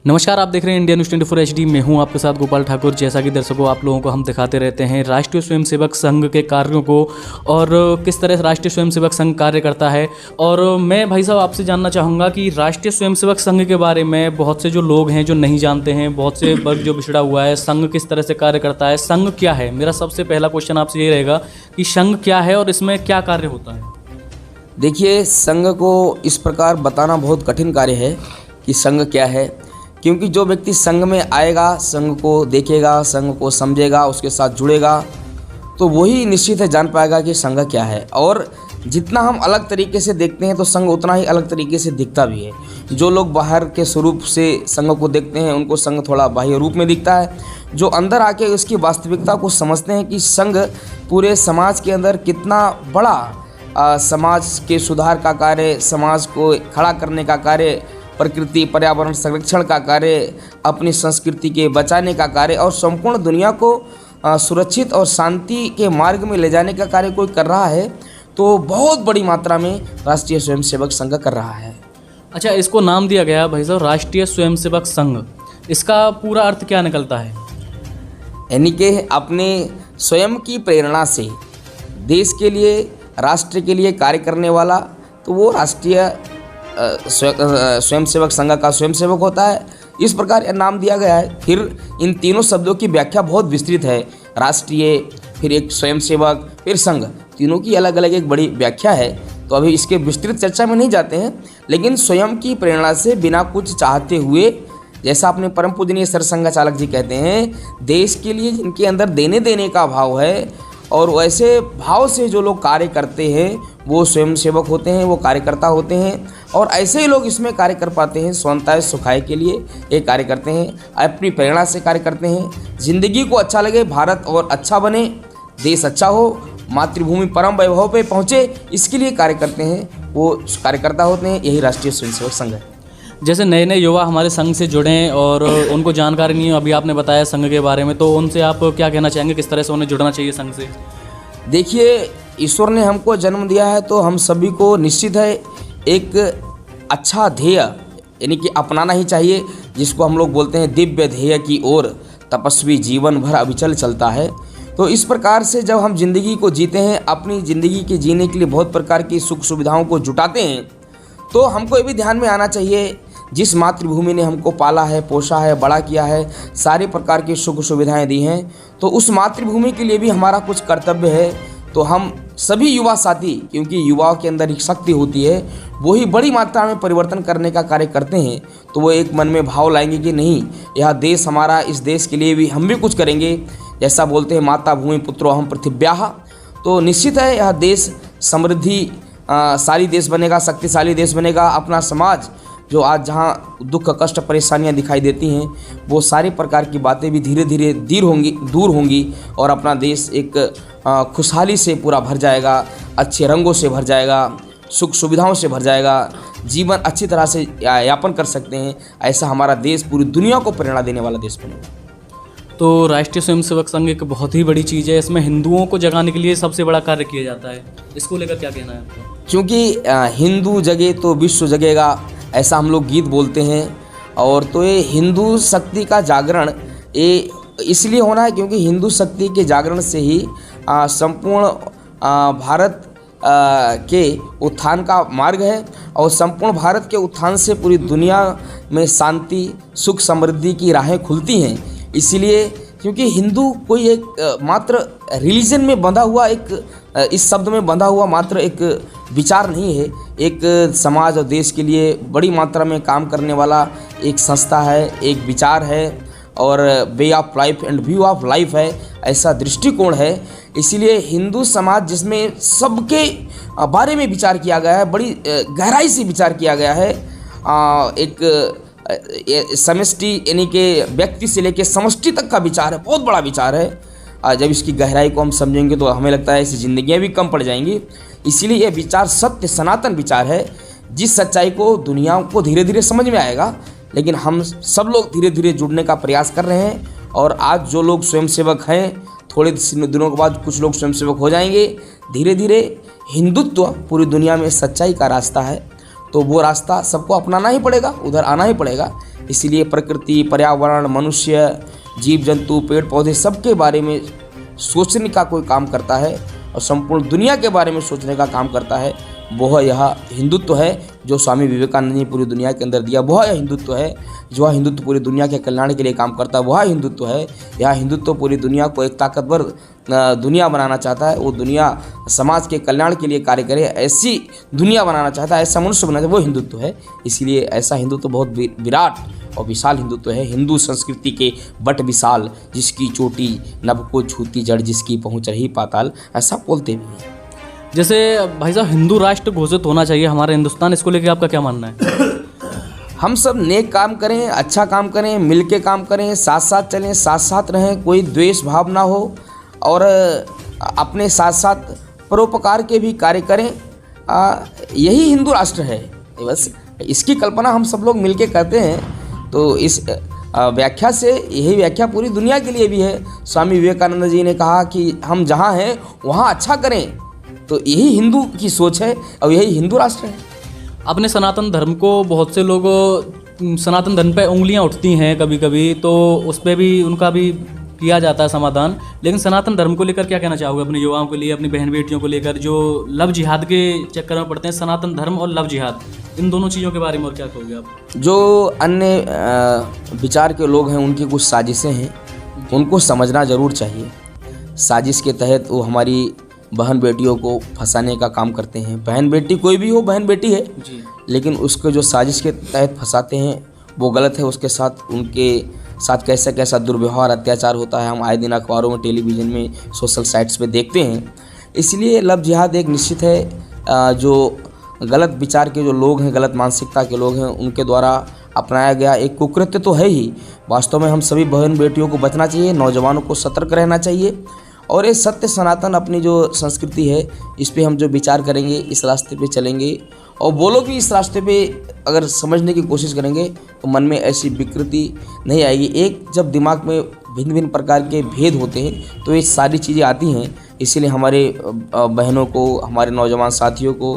नमस्कार, आप देख रहे हैं इंडिया न्यूज़ 24 HD। मैं हूं आपके साथ गोपाल ठाकुर। जैसा कि दर्शकों आप लोगों को हम दिखाते रहते हैं राष्ट्रीय स्वयंसेवक संघ के कार्यों को और किस तरह राष्ट्रीय स्वयंसेवक संघ कार्य करता है। और मैं भाई साहब आपसे जानना चाहूँगा कि राष्ट्रीय स्वयंसेवक संघ के बारे में बहुत से जो लोग हैं जो नहीं जानते हैं, बहुत से वर्ग जो पिछड़ा हुआ है, संघ किस तरह से कार्य करता है, संघ क्या है। मेरा सबसे पहला क्वेश्चन आपसे ये रहेगा कि संघ क्या है और इसमें क्या कार्य होता है। देखिए, संघ को इस प्रकार बताना बहुत कठिन कार्य है कि संघ क्या है, क्योंकि जो व्यक्ति संघ में आएगा, संघ को देखेगा, संघ को समझेगा, उसके साथ जुड़ेगा, तो वही निश्चित है जान पाएगा कि संघ क्या है। और जितना हम अलग तरीके से देखते हैं तो संघ उतना ही अलग तरीके से दिखता भी है। जो लोग बाहर के स्वरूप से संघ को देखते हैं उनको संघ थोड़ा बाह्य रूप में दिखता है। जो अंदर आके उसकी वास्तविकता को समझते हैं कि संघ पूरे समाज के अंदर कितना बड़ा समाज के सुधार का कार्य, समाज को खड़ा करने का कार्य, प्रकृति पर्यावरण संरक्षण का कार्य, अपनी संस्कृति के बचाने का कार्य और संपूर्ण दुनिया को सुरक्षित और शांति के मार्ग में ले जाने का कार्य कोई कर रहा है, तो बहुत बड़ी मात्रा में राष्ट्रीय स्वयंसेवक संघ कर रहा है। अच्छा, इसको नाम दिया गया भाई साहब राष्ट्रीय स्वयंसेवक संघ, इसका पूरा अर्थ क्या निकलता है? यानी कि अपने स्वयं की प्रेरणा से देश के लिए, राष्ट्र के लिए कार्य करने वाला, तो वो राष्ट्रीय स्वयंसेवक संघ का स्वयंसेवक होता है। इस प्रकार यह नाम दिया गया है। फिर इन तीनों शब्दों की व्याख्या बहुत विस्तृत है। राष्ट्रीय, फिर एक स्वयंसेवक, फिर संघ, तीनों की अलग अलग एक बड़ी व्याख्या है। तो अभी इसके विस्तृत चर्चा में नहीं जाते हैं, लेकिन स्वयं की प्रेरणा से बिना कुछ चाहते हुए, जैसा अपने परम पूजनीय सरसंघचालक जी कहते हैं, देश के लिए जिनके अंदर देने का भाव है और वैसे भाव से जो लोग कार्य करते हैं वो स्वयंसेवक होते हैं, वो कार्यकर्ता होते हैं। और ऐसे ही लोग इसमें कार्य कर पाते हैं, स्वतंत्रता सुखाए के लिए ये कार्य करते हैं, अपनी प्रेरणा से कार्य करते हैं। ज़िंदगी को अच्छा लगे, भारत और अच्छा बने, देश अच्छा हो, मातृभूमि परम वैभव पे पहुँचे, इसके लिए कार्य करते हैं, वो कार्यकर्ता होते हैं। यही राष्ट्रीय स्वयंसेवक संघ है। जैसे नए नए युवा हमारे संघ से जुड़ें और उनको जानकारी नहीं है, अभी आपने बताया संघ के बारे में, तो उनसे आप क्या कहना चाहेंगे, किस तरह से उन्हें जुड़ना चाहिए संघ से? देखिए, ईश्वर ने हमको जन्म दिया है तो हम सभी को निश्चित है एक अच्छा ध्येय यानी कि अपनाना ही चाहिए, जिसको हम लोग बोलते हैं दिव्य ध्येय की ओर तपस्वी जीवन भर अविचल चलता है। तो इस प्रकार से जब हम जिंदगी को जीते हैं, अपनी ज़िंदगी के जीने के लिए बहुत प्रकार की सुख सुविधाओं को जुटाते हैं, तो हमको ये भी ध्यान में आना चाहिए, जिस मातृभूमि ने हमको पाला है, पोषा है, बड़ा किया है, सारे प्रकार की सुख सुविधाएं दी हैं, तो उस मातृभूमि के लिए भी हमारा कुछ कर्तव्य है। तो हम सभी युवा साथी, क्योंकि युवाओं के अंदर एक शक्ति होती है, वही बड़ी मात्रा में परिवर्तन करने का कार्य करते हैं, तो वो एक मन में भाव लाएंगे कि नहीं, यह देश हमारा, इस देश के लिए भी हम भी कुछ करेंगे। जैसा बोलते हैं माता भूमि पुत्रो अहम पृथिव्याः, तो निश्चित है यह देश समृद्धि सारी देश बनेगा, शक्तिशाली देश बनेगा। अपना समाज जो आज जहाँ दुख कष्ट परेशानियाँ दिखाई देती हैं, वो सारे प्रकार की बातें भी धीरे धीरे दूर होंगी और अपना देश एक खुशहाली से पूरा भर जाएगा, अच्छे रंगों से भर जाएगा, सुख सुविधाओं से भर जाएगा, जीवन अच्छी तरह से यापन कर सकते हैं। ऐसा हमारा देश पूरी दुनिया को प्रेरणा देने वाला देश बनेगा। तो राष्ट्रीय स्वयंसेवक संघ एक बहुत ही बड़ी चीज़ है। इसमें हिंदुओं को जगाने के लिए सबसे बड़ा कार्य किया जाता है, इसको लेकर क्या कहना है आपको? क्योंकि हिंदू जगे तो विश्व जगेगा, ऐसा हम लोग गीत बोलते हैं। और तो ये हिंदू शक्ति का जागरण ये इसलिए होना है क्योंकि हिंदू शक्ति के जागरण से ही संपूर्ण भारत के उत्थान का मार्ग है, और संपूर्ण भारत के उत्थान से पूरी दुनिया में शांति, सुख, समृद्धि की राहें खुलती हैं। इसीलिए क्योंकि हिंदू कोई एक मात्र रिलीजन में बंधा हुआ, एक इस शब्द में बंधा हुआ मात्र एक विचार नहीं है, एक समाज और देश के लिए बड़ी मात्रा में काम करने वाला एक संस्था है, एक विचार है, और way of life and view of life है, ऐसा दृष्टिकोण है। इसीलिए हिंदू समाज जिसमें सबके बारे में विचार किया गया है, बड़ी गहराई से विचार किया गया है, एक समष्टि यानी कि व्यक्ति से लेकर समष्टि तक का विचार है, बहुत बड़ा विचार है। जब इसकी गहराई को हम समझेंगे तो हमें लगता है ऐसी जिंदगियां भी कम पड़ जाएंगी। इसीलिए यह विचार सत्य सनातन विचार है, जिस सच्चाई को दुनिया को धीरे धीरे समझ में आएगा, लेकिन हम सब लोग धीरे धीरे जुड़ने का प्रयास कर रहे हैं। और आज जो लोग स्वयंसेवक हैं, थोड़े दिनों के बाद कुछ लोग स्वयंसेवक हो जाएंगे। धीरे धीरे हिंदुत्व पूरी दुनिया में सच्चाई का रास्ता है, तो वो रास्ता सबको अपनाना ही पड़ेगा, उधर आना ही पड़ेगा। इसीलिए प्रकृति, पर्यावरण, मनुष्य, जीव जंतु, पेड़ पौधे सबके बारे में सोचने का कोई काम करता है और संपूर्ण दुनिया के बारे में सोचने का काम करता है, वह यह हिंदुत्व है जो स्वामी विवेकानंद ने पूरी दुनिया के अंदर दिया। वह यह हिंदुत्व है जो हिंदुत्व पूरी दुनिया के कल्याण के लिए काम करता है। वह हिंदुत्व है, यह हिंदुत्व पूरी दुनिया को एक ताकतवर दुनिया बनाना चाहता है। वो दुनिया समाज के कल्याण के लिए कार्य करे, ऐसी दुनिया बनाना चाहता है, ऐसा मनुष्य बनाना चाहता है, वो हिंदुत्व है। इसलिए ऐसा हिंदुत्व बहुत विराट और विशाल हिंदुत्व है। हिंदू संस्कृति के बट विशाल, जिसकी चोटी नभ को छूती जड़, जिसकी पहुँच रही पाताल, ऐसा बोलते भी हैं। जैसे भाई साहब हिंदू राष्ट्र घोषित होना चाहिए हमारे हिंदुस्तान, इसको लेकर आपका क्या मानना है? हम सब नेक काम करें, अच्छा काम करें, मिल के काम करें, साथ साथ चलें, साथ साथ रहें, कोई द्वेष भाव ना हो और अपने साथ साथ परोपकार के भी कार्य करें। यही हिंदू राष्ट्र है। बस इसकी कल्पना हम सब लोग मिल के करते हैं। तो इस व्याख्या से यही व्याख्या पूरी दुनिया के लिए भी है। स्वामी विवेकानंद जी ने कहा कि हम जहाँ हैं वहाँ अच्छा करें। तो यही हिंदू की सोच है और यही हिंदू राष्ट्र है। अपने सनातन धर्म को बहुत से लोग सनातन धर्म पे उंगलियां उठती हैं कभी कभी, तो उस पर भी उनका भी किया जाता है समाधान। लेकिन सनातन धर्म को लेकर क्या कहना चाहोगे अपने युवाओं के लिए, अपनी बहन बेटियों को लेकर जो लव जिहाद के चक्कर में पड़ते हैं? सनातन धर्म और लव जिहाद, इन दोनों चीज़ों के बारे में और क्या कहोगे आप? जो अन्य विचार के लोग हैं उनकी कुछ साजिशें हैं, उनको समझना ज़रूर चाहिए। साजिश के तहत वो हमारी बहन बेटियों को फंसाने का काम करते हैं। बहन बेटी कोई भी हो, बहन बेटी है जी, लेकिन उसको जो साजिश के तहत फंसाते हैं वो गलत है। उसके साथ उनके साथ कैसा कैसा दुर्व्यवहार, अत्याचार होता है, हम आए दिन अखबारों में, टेलीविज़न में, सोशल साइट्स पे देखते हैं। इसलिए लव जिहाद एक निश्चित है जो गलत विचार के जो लोग हैं, गलत मानसिकता के लोग हैं, उनके द्वारा अपनाया गया एक कुकृत्य तो है ही। वास्तव में हम सभी बहन बेटियों को बचना चाहिए, नौजवानों को सतर्क रहना चाहिए और ये सत्य सनातन अपनी जो संस्कृति है इस पे हम जो विचार करेंगे, इस रास्ते पे चलेंगे और वो लोग भी इस रास्ते पे अगर समझने की कोशिश करेंगे तो मन में ऐसी विकृति नहीं आएगी। एक जब दिमाग में भिन्न भिन्न प्रकार के भेद होते हैं तो ये सारी चीज़ें आती हैं। इसीलिए हमारे बहनों को, हमारे नौजवान साथियों को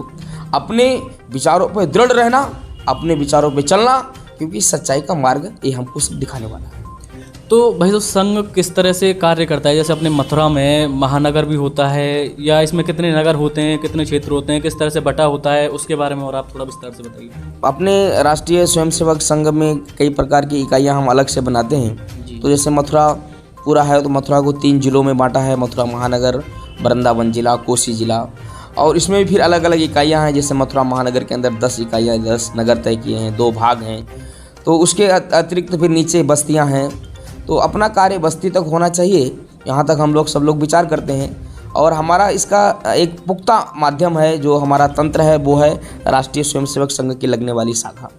अपने विचारों पर दृढ़ रहना, अपने विचारों पर चलना, क्योंकि सच्चाई का मार्ग ये हमको सब दिखाने वाला है। तो भाई साहब संघ किस तरह से कार्य करता है? जैसे अपने मथुरा में महानगर भी होता है, या इसमें कितने नगर होते हैं, कितने क्षेत्र होते हैं, किस तरह से बटा होता है, उसके बारे में और आप थोड़ा विस्तार से बताइए। अपने राष्ट्रीय स्वयंसेवक संघ में कई प्रकार की इकाइयां हम अलग से बनाते हैं। तो जैसे मथुरा पूरा है तो मथुरा को 3 जिलों में बांटा है, मथुरा महानगर, वृंदावन जिला, कोसी जिला। और इसमें भी फिर अलग अलग इकाइयाँ हैं। जैसे मथुरा महानगर के अंदर 10 इकाइयाँ, 10 नगर तय किए हैं, 2 भाग हैं। तो उसके अतिरिक्त फिर नीचे बस्तियाँ हैं। तो अपना कार्य बस्ती तक होना चाहिए, यहाँ तक हम लोग सब लोग विचार करते हैं। और हमारा इसका एक पुख्ता माध्यम है, जो हमारा तंत्र है वो है राष्ट्रीय स्वयंसेवक संघ की लगने वाली शाखा।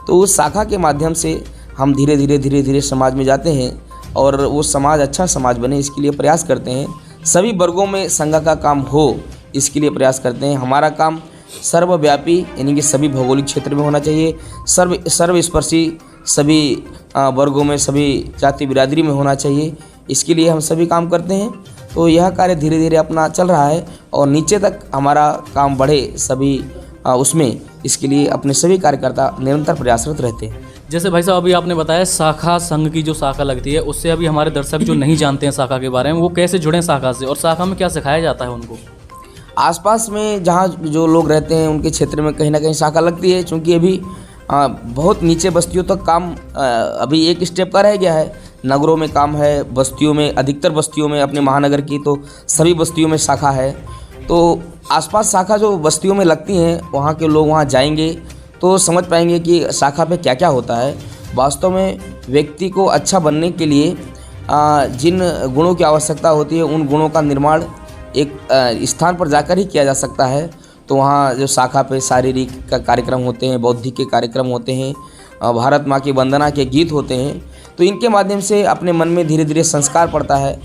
तो उस शाखा के माध्यम से हम धीरे धीरे समाज में जाते हैं और वो समाज अच्छा समाज बने इसके लिए प्रयास करते हैं। सभी वर्गों में संघ का काम हो इसके लिए प्रयास करते हैं। हमारा काम सर्वव्यापी यानी कि सभी भौगोलिक क्षेत्र में होना चाहिए, सर्वस्पर्शी सभी वर्गों में, सभी जाति बिरादरी में होना चाहिए। इसके लिए हम सभी काम करते हैं। तो यह कार्य धीरे धीरे अपना चल रहा है और नीचे तक हमारा काम बढ़े सभी उसमें, इसके लिए अपने सभी कार्यकर्ता निरंतर प्रयासरत रहते हैं। जैसे भाई साहब अभी आपने बताया शाखा, संघ की जो शाखा लगती है, उससे अभी हमारे दर्शक जो नहीं जानते हैं शाखा के बारे में, वो कैसे जुड़ें शाखा से और शाखा में क्या सिखाया जाता है उनको? आसपास में जहाँ जो लोग रहते हैं उनके क्षेत्र में कहीं ना कहीं शाखा लगती है, क्योंकि अभी बहुत नीचे बस्तियों तक काम अभी एक स्टेप का रह गया है। नगरों में काम है, बस्तियों में, अधिकतर बस्तियों में, अपने महानगर की तो सभी बस्तियों में शाखा है। तो आसपास शाखा जो बस्तियों में लगती हैं, वहाँ के लोग वहाँ जाएंगे तो समझ पाएंगे कि शाखा पे क्या क्या होता है। वास्तव में व्यक्ति को अच्छा बनने के लिए जिन गुणों की आवश्यकता होती है, उन गुणों का निर्माण एक स्थान पर जाकर ही किया जा सकता है। तो वहाँ जो शाखा पे शारीरिक का कार्यक्रम होते हैं, बौद्धिक के कार्यक्रम होते हैं, भारत माँ की वंदना के गीत होते हैं। तो इनके माध्यम से अपने मन में धीरे धीरे संस्कार पड़ता है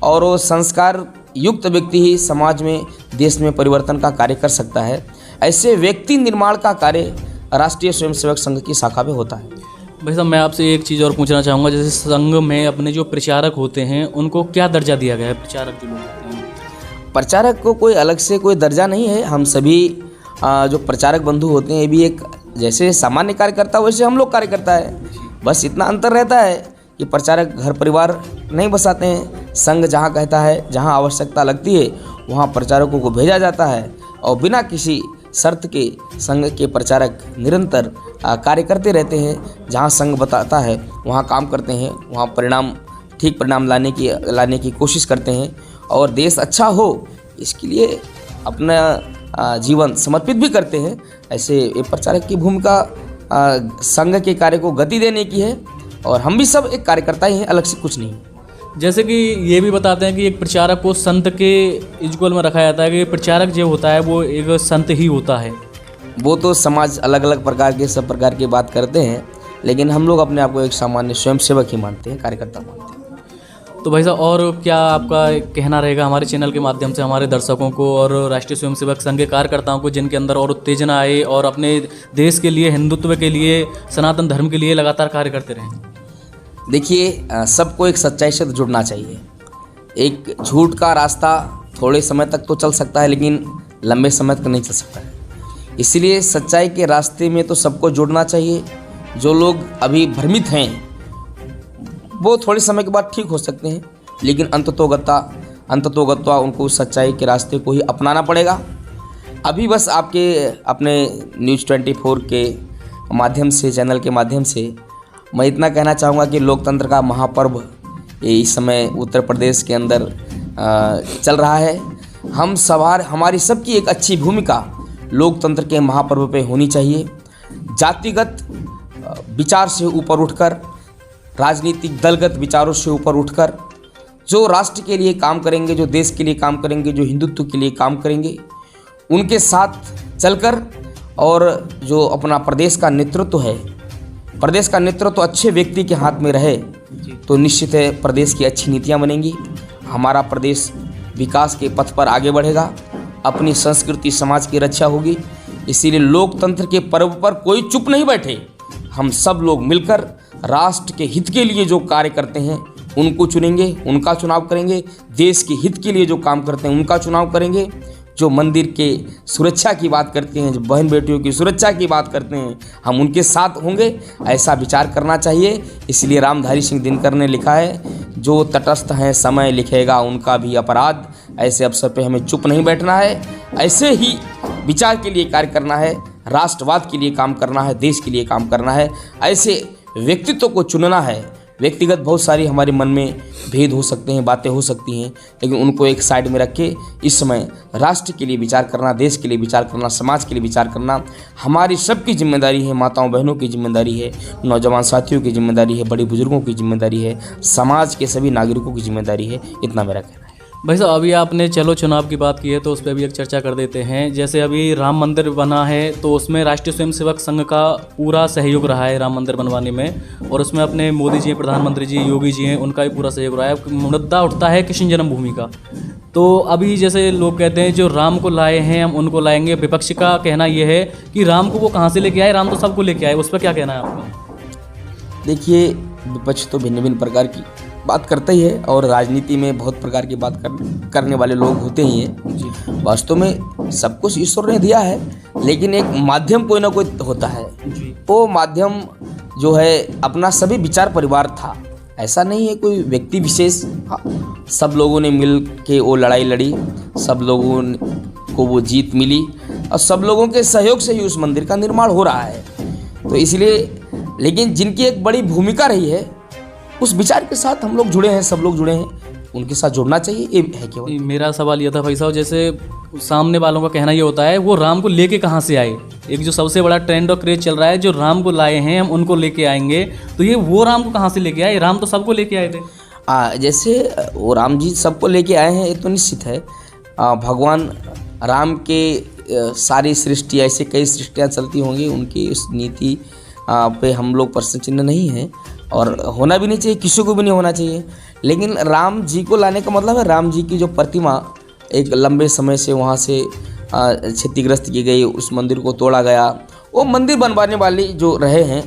और वो संस्कार युक्त व्यक्ति ही समाज में, देश में परिवर्तन का कार्य कर सकता है। ऐसे व्यक्ति निर्माण का कार्य राष्ट्रीय स्वयंसेवक संघ की शाखा में होता है। भाई साहब मैं आपसे एक चीज़ और पूछना चाहूँगा, जैसे संघ में अपने जो प्रचारक होते हैं उनको क्या दर्जा दिया गया है? प्रचारक जो लोग होते हैं, प्रचारक को कोई अलग से कोई दर्जा नहीं है। हम सभी जो प्रचारक बंधु होते हैं, ये भी एक जैसे सामान्य कार्यकर्ता वैसे हम लोग कार्यकर्ता है। बस इतना अंतर रहता है कि प्रचारक घर परिवार नहीं बसाते हैं। संघ जहाँ कहता है, जहाँ आवश्यकता लगती है वहाँ प्रचारकों को भेजा जाता है और बिना किसी शर्त के संघ के प्रचारक निरंतर कार्य करते रहते हैं। जहाँ संघ बताता है वहाँ काम करते हैं, वहाँ ठीक परिणाम लाने की कोशिश करते हैं और देश अच्छा हो इसके लिए अपना जीवन समर्पित भी करते हैं। ऐसे एक प्रचारक की भूमिका संघ के कार्य को गति देने की है और हम भी सब एक कार्यकर्ता ही हैं, अलग से कुछ नहीं। जैसे कि ये भी बताते हैं कि एक प्रचारक को संत के इक्वल में रखा जाता है कि प्रचारक जो होता है वो एक संत ही होता है। वो तो समाज अलग अलग प्रकार के सब प्रकार की बात करते हैं, लेकिन हम लोग अपने आप को एक सामान्य स्वयंसेवक ही मानते हैं, कार्यकर्ता मानते हैं। तो भाई साहब, और क्या आपका कहना रहेगा हमारे चैनल के माध्यम से हमारे दर्शकों को और राष्ट्रीय स्वयंसेवक संघ के कार्यकर्ताओं को, जिनके अंदर और उत्तेजना आए और अपने देश के लिए, हिंदुत्व के लिए, सनातन धर्म के लिए लगातार कार्य करते रहें? देखिए, सबको एक सच्चाई से जुड़ना चाहिए। एक झूठ का रास्ता थोड़े समय तक तो चल सकता है, लेकिन लंबे समय तक नहीं चल सकता है। इसलिए सच्चाई के रास्ते में तो सबको जुड़ना चाहिए। जो लोग अभी भ्रमित हैं वो थोड़े समय के बाद ठीक हो सकते हैं, लेकिन अंततोगत्वा उनको सच्चाई के रास्ते को ही अपनाना पड़ेगा। अभी बस आपके अपने न्यूज़ 24 के माध्यम से, चैनल के माध्यम से मैं इतना कहना चाहूँगा कि लोकतंत्र का महापर्व इस समय उत्तर प्रदेश के अंदर चल रहा है। हमारी सबकी एक अच्छी भूमिका लोकतंत्र के महापर्व पे होनी चाहिए। जातिगत विचार से ऊपर उठकर, राजनीतिक दलगत विचारों से ऊपर उठकर जो राष्ट्र के लिए काम करेंगे, जो देश के लिए काम करेंगे, जो हिंदुत्व के लिए काम करेंगे, उनके साथ चलकर, और जो अपना प्रदेश का नेतृत्व है, प्रदेश का नेतृत्व अच्छे व्यक्ति के हाथ में रहे तो निश्चित है प्रदेश की अच्छी नीतियां बनेंगी। हमारा प्रदेश विकास के पथ पर आगे बढ़ेगा, अपनी संस्कृति समाज की रक्षा होगी। इसीलिए लोकतंत्र के पर्व पर कोई चुप नहीं बैठे। हम सब लोग मिलकर राष्ट्र के हित के लिए जो कार्य करते हैं उनको चुनेंगे, उनका चुनाव करेंगे। देश के हित के लिए जो काम करते हैं उनका चुनाव करेंगे। जो मंदिर के सुरक्षा की बात करते हैं, जो बहन बेटियों की सुरक्षा की बात करते हैं, हम उनके साथ होंगे, ऐसा विचार करना चाहिए। इसलिए रामधारी सिंह दिनकर ने लिखा है, जो तटस्थ हैं समय लिखेगा उनका भी अपराध। ऐसे अवसर पे हमें चुप नहीं बैठना है, ऐसे ही विचार के लिए कार्य करना है, राष्ट्रवाद के लिए काम करना है, देश के लिए काम करना है। ऐसे व्यक्तित्व को चुनना है। व्यक्तिगत बहुत सारी हमारे मन में भेद हो सकते हैं, बातें हो सकती हैं, लेकिन उनको एक साइड में रख के इस समय राष्ट्र के लिए विचार करना, देश के लिए विचार करना, समाज के लिए विचार करना हमारी सबकी जिम्मेदारी है। माताओं बहनों की जिम्मेदारी है, नौजवान साथियों की जिम्मेदारी है, बड़े बुजुर्गों की जिम्मेदारी है, समाज के सभी नागरिकों की जिम्मेदारी है। इतना मेरा कहना है। भाई साहब, अभी आपने चलो चुनाव की बात की है तो उस पर भी एक चर्चा कर देते हैं। जैसे अभी राम मंदिर बना है तो उसमें राष्ट्रीय स्वयंसेवक संघ का पूरा सहयोग रहा है राम मंदिर बनवाने में, और उसमें अपने मोदी जी, प्रधानमंत्री जी, योगी जी हैं, उनका भी पूरा सहयोग रहा है। मुद्दा उठता है कृष्ण जन्मभूमि का। तो अभी जैसे लोग कहते हैं जो राम को लाए हैं हम उनको लाएंगे, विपक्ष का कहना यह है कि राम को वो कहाँ से लेके आए, राम तो सबको लेके आए। उस पर क्या कहना है आपका? देखिए, विपक्ष तो भिन्न भिन्न प्रकार की बात करता ही है और राजनीति में बहुत प्रकार की बात करने वाले लोग होते ही हैं। वास्तव में सब कुछ ईश्वर ने दिया है, लेकिन एक माध्यम कोई ना कोई होता है। वो माध्यम जो है अपना सभी विचार परिवार था, ऐसा नहीं है कोई व्यक्ति विशेष। सब लोगों ने मिल के वो लड़ाई लड़ी, सब लोगों को वो जीत मिली और सब लोगों के सहयोग से ही उस मंदिर का निर्माण हो रहा है। तो इसलिए, लेकिन जिनकी एक बड़ी भूमिका रही है उस विचार के साथ हम लोग जुड़े हैं, सब लोग जुड़े हैं, उनके साथ जुड़ना चाहिए, ये है केवल। मेरा सवाल यह था भाई साहब, जैसे सामने वालों का कहना ये होता है वो राम को लेके कहाँ से आए। एक जो सबसे बड़ा ट्रेंड और क्रेज चल रहा है, जो राम को लाए हैं हम उनको लेके आएंगे, तो ये वो राम को कहाँ से लेके आए? राम तो सबको लेके आए थे। जैसे वो राम जी सबको लेके आए हैं, ये तो निश्चित है। भगवान राम के सारी सृष्टि, ऐसे कई सृष्टियाँ चलती होंगी, उनकी उस नीति पे हम लोग प्रश्न चिन्ह नहीं है और होना भी नहीं चाहिए, किसी को भी नहीं होना चाहिए। लेकिन राम जी को लाने का मतलब है राम जी की जो प्रतिमा एक लंबे समय से वहाँ से क्षतिग्रस्त की गई, उस मंदिर को तोड़ा गया, वो मंदिर बनवाने वाले जो रहे हैं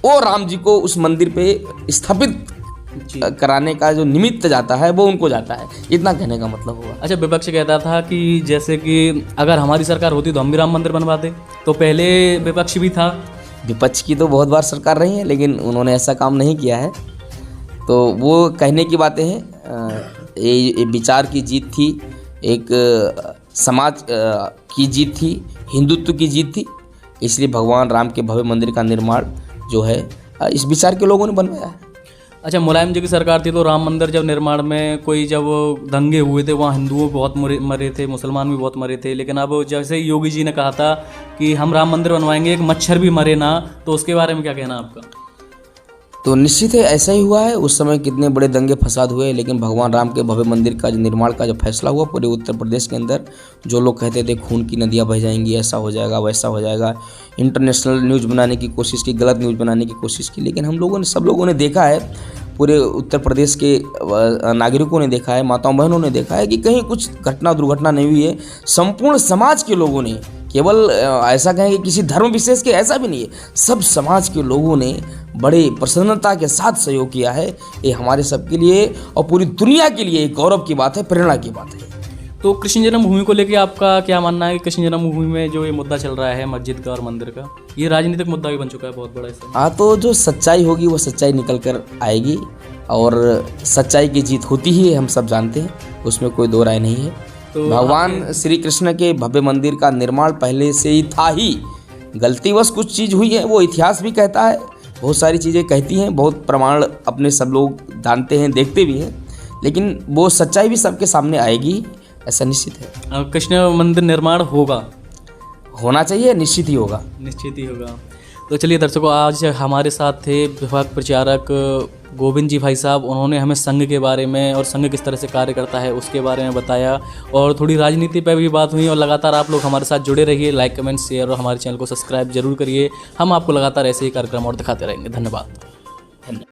वो राम जी को उस मंदिर पे स्थापित कराने का जो निमित्त जाता है वो उनको जाता है। इतना कहने का मतलब हुआ। अच्छा, विपक्ष कहता था कि जैसे कि अगर हमारी सरकार होती तो हम भी राम मंदिर बनवाते। तो पहले विपक्ष भी था विपक्ष की तो बहुत बार सरकार रही है, लेकिन उन्होंने ऐसा काम नहीं किया है। तो वो कहने की बातें हैं। ये विचार की जीत थी, एक समाज की जीत थी, हिंदुत्व की जीत थी। इसलिए भगवान राम के भव्य मंदिर का निर्माण जो है इस विचार के लोगों ने बनवाया है। अच्छा, मुलायम जी की सरकार थी तो राम मंदिर जब निर्माण में कोई जब दंगे हुए थे, वहाँ हिंदुओं बहुत मरे थे, मुसलमान भी बहुत मरे थे, लेकिन अब जैसे योगी जी ने कहा था कि हम राम मंदिर बनवाएंगे, एक मच्छर भी मरे ना, तो उसके बारे में क्या कहना आपका? तो निश्चित है ऐसा ही हुआ है। उस समय कितने बड़े दंगे फसाद हुए, लेकिन भगवान राम के भव्य मंदिर का जो निर्माण का जो फैसला हुआ पूरे उत्तर प्रदेश के अंदर, जो लोग कहते थे खून की नदियाँ बह जाएंगी, ऐसा हो जाएगा वैसा हो जाएगा, इंटरनेशनल न्यूज़ बनाने की कोशिश की, गलत न्यूज़ बनाने की कोशिश की, लेकिन हम लोगों ने, सब लोगों ने देखा है, पूरे उत्तर प्रदेश के नागरिकों ने देखा है, माताओं बहनों ने देखा है कि कहीं कुछ घटना दुर्घटना नहीं हुई है। संपूर्ण समाज के लोगों ने, केवल ऐसा कहें कि किसी धर्म विशेष के, ऐसा भी नहीं है, सब समाज के लोगों ने बड़े प्रसन्नता के साथ सहयोग किया है। ये हमारे सबके लिए और पूरी दुनिया के लिए एक गौरव की बात है, प्रेरणा की बात है। तो कृष्ण जन्मभूमि को लेकर आपका क्या मानना है कि कृष्ण जन्मभूमि में जो ये मुद्दा चल रहा है मस्जिद का और मंदिर का, ये राजनीतिक मुद्दा भी बन चुका है बहुत बड़ा इसमें? हाँ, तो जो सच्चाई होगी वो सच्चाई निकल कर आएगी, और सच्चाई की जीत होती ही है, हम सब जानते हैं, उसमें कोई दो राय नहीं है। तो भगवान श्री कृष्ण के भव्य मंदिर का निर्माण पहले से ही था ही, गलतीवश कुछ चीज़ हुई है, वो इतिहास भी कहता है, बहुत सारी चीज़ें कहती हैं, बहुत प्रमाण अपने सब लोग जानते हैं, देखते भी हैं, लेकिन वो सच्चाई भी सबके सामने आएगी, ऐसा निश्चित है। कृष्ण मंदिर निर्माण होगा, होना चाहिए, निश्चित ही होगा, निश्चित ही होगा। तो चलिए दर्शकों, आज हमारे साथ थे विभाग प्रचारक गोविंद जी भाई साहब। उन्होंने हमें संघ के बारे में और संघ किस तरह से कार्य करता है उसके बारे में बताया, और थोड़ी राजनीति पर भी बात हुई। और लगातार आप लोग हमारे साथ जुड़े रहिए, लाइक कमेंट शेयर और हमारे चैनल को सब्सक्राइब जरूर करिए। हम आपको लगातार ऐसे ही कार्यक्रम और दिखाते रहेंगे। धन्यवाद।